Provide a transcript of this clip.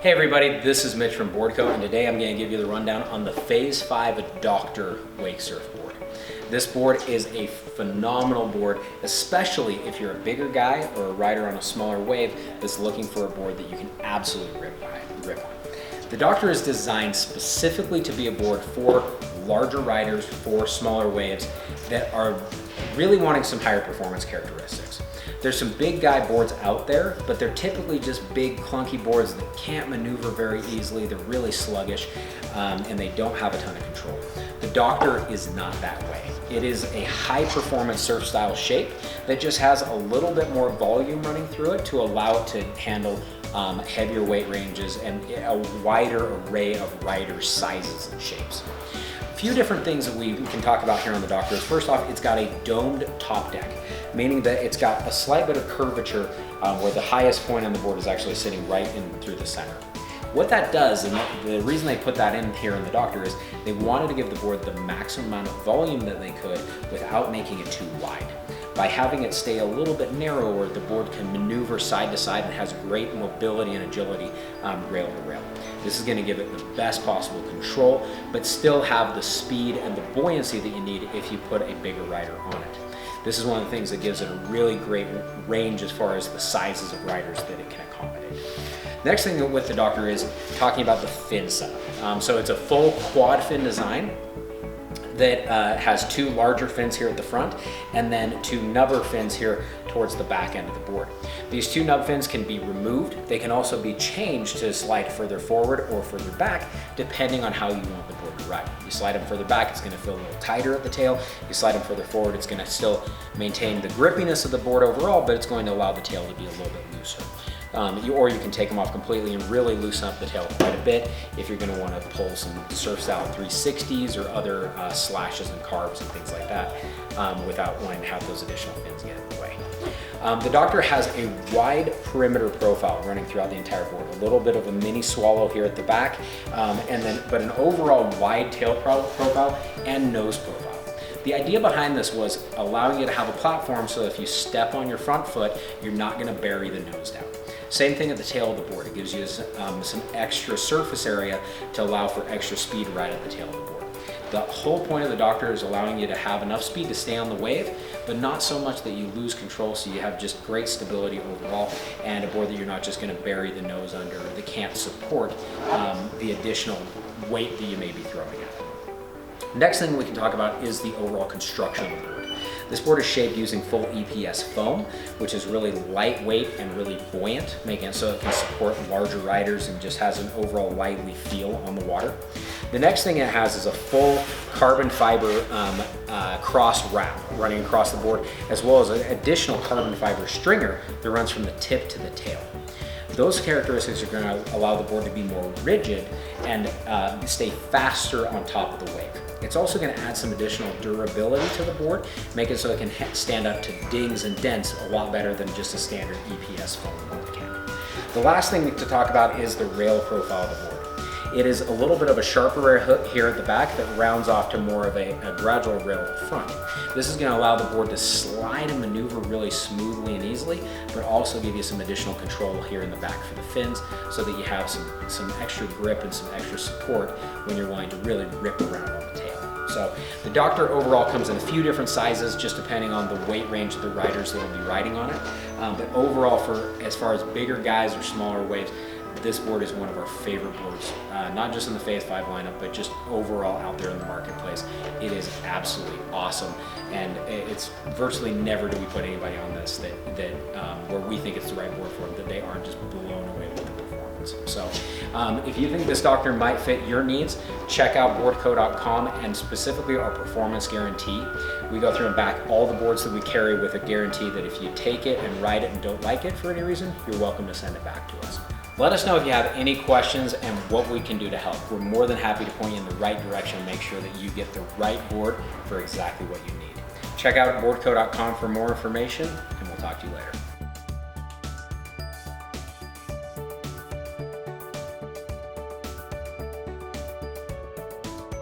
Hey everybody, this is Mitch from BoardCo, and today I'm going to give you the rundown on the Phase 5 Doctor Wakesurf board. This board is a phenomenal board, especially if you're a bigger guy or a rider on a smaller wave that's looking for a board that you can absolutely rip on. The Doctor is designed specifically to be a board for larger riders, for smaller waves that are really wanting some higher performance characteristics. There's some big guy boards out there, but they're typically just big clunky boards that can't maneuver very easily. They're really sluggish and they don't have a ton of control. The Doctor is not that way. It is a high performance surf style shape that just has a little bit more volume running through it to allow it to handle heavier weight ranges and a wider array of rider sizes and shapes. A few different things that we can talk about here on the Doctor is, first off, it's got a domed top deck, meaning that it's got a slight bit of curvature where the highest point on the board is actually sitting right in through the center. What that does, and the reason they put that in here in the Doctor, is they wanted to give the board the maximum amount of volume that they could without making it too wide. By having it stay a little bit narrower, the board can maneuver side to side and has great mobility and agility rail to rail. This is going to give it the best possible control, but still have the speed and the buoyancy that you need if you put a bigger rider on it. This is one of the things that gives it a really great range as far as the sizes of riders that it can accommodate. Next thing with the Doctor is talking about the fin setup. So it's a full quad fin design that has two larger fins here at the front and then two nubber fins here towards the back end of the board. These two nub fins can be removed. They can also be changed to slide further forward or further back depending on how you want the board to ride. You slide them further back, it's going to feel a little tighter at the tail. You slide them further forward, it's going to still maintain the grippiness of the board overall, but it's going to allow the tail to be a little bit looser. Or you can take them off completely and really loosen up the tail quite a bit if you're going to want to pull some surf style 360s or other slashes and carves and things like that without wanting to have those additional fins get in the way. The Doctor has a wide perimeter profile running throughout the entire board, a little bit of a mini swallow here at the back, but an overall wide tail profile and nose profile. The idea behind this was allowing you to have a platform so that if you step on your front foot, you're not going to bury the nose down. Same thing at the tail of the board. It gives you some extra surface area to allow for extra speed right at the tail of the board. The whole point of the Doctor is allowing you to have enough speed to stay on the wave, but not so much that you lose control, so you have just great stability overall and a board that you're not just going to bury the nose under, or that can't support the additional weight that you may be throwing at it. Next thing we can talk about is the overall construction of the board. This board is shaped using full EPS foam, which is really lightweight and really buoyant, making it so it can support larger riders and just has an overall lively feel on the water. The next thing it has is a full carbon fiber cross wrap running across the board, as well as an additional carbon fiber stringer that runs from the tip to the tail. Those characteristics are going to allow the board to be more rigid and stay faster on top of the wave. It's also going to add some additional durability to the board, make it so it can stand up to dings and dents a lot better than just a standard EPS foam board can. The last thing to talk about is the rail profile of the board. It is a little bit of a sharper hook here at the back that rounds off to more of a gradual rail at the front. This is going to allow the board to slide and maneuver really smoothly and easily, but also give you some additional control here in the back for the fins so that you have some extra grip and some extra support when you're wanting to really rip around on the tail. So the Doctor overall comes in a few different sizes just depending on the weight range of the riders that will be riding on it. But overall, as far as bigger guys or smaller waves, this board is one of our favorite boards, not just in the Phase 5 lineup, but just overall out there in the marketplace. It is absolutely awesome, and it's virtually never do we put anybody on this that where we think it's the right board for them, that they aren't just blown away with the performance. So if you think this Doctor might fit your needs, check out BoardCo.com and specifically our performance guarantee. We go through and back all the boards that we carry with a guarantee that if you take it and ride it and don't like it for any reason, you're welcome to send it back to us. Let us know if you have any questions and what we can do to help. We're more than happy to point you in the right direction and make sure that you get the right board for exactly what you need. Check out BoardCo.com for more information, and we'll talk to you later.